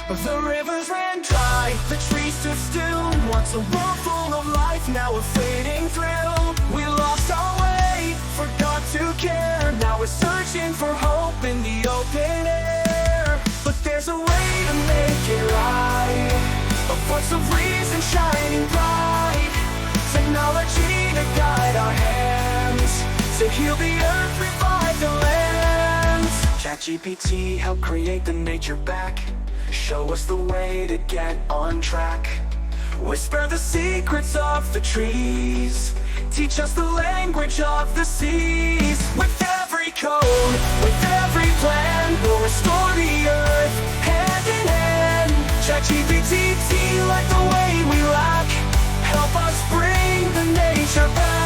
The rivers ran dry, the trees stood still. Once a world full of life, now a fading thrill. We lost our way, forgot to care. Now we're searching for hope in the open air. But there's a way to make it right, a voice of reason shining bright. Technology to guide our hands, to heal the earth, revive the lands. ChatGPT help create the nature back, show us the way to get on track. Whisper the secrets of the trees, teach us the language of the seas. With every code, with every plan, we'll restore the earth, hand in hand. ChatGPT, like the way we lack, help us bring the nature back.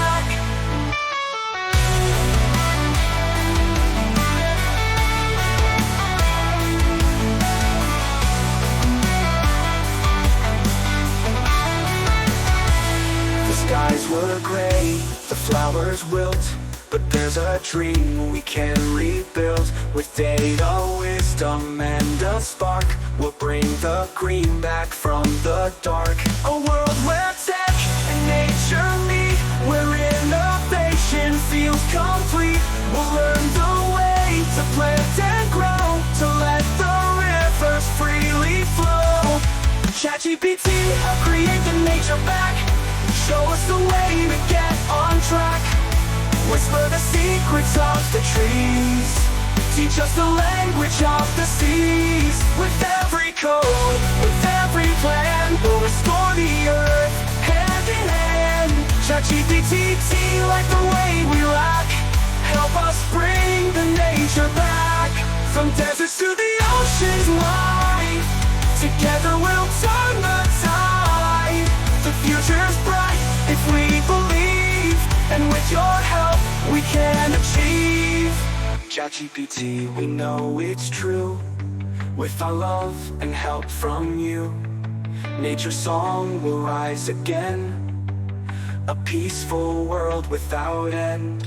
Skies were gray, the flowers wilt, but there's a dream we can rebuild. With data, wisdom, and a spark, we'll bring the green back from the dark. A world where tech and nature meet, where innovation feels complete. We'll learn the way to plant and grow, to let the rivers freely flow. ChatGPT, help create the nature back, show us the way to get on track. Whisper the secrets of the trees, teach us the language of the seas. With every code, with every plan, we'll restore the earth, hand in hand. ChatGPT, like the way we lack, help us bring the nature back. From deserts to the oceans wide, together we'll turn the tide. The future's bright if we believe, and with your help we can achieve. ChatGPT, we know it's true. With our love and help from you, nature's song will rise again, a peaceful world without end.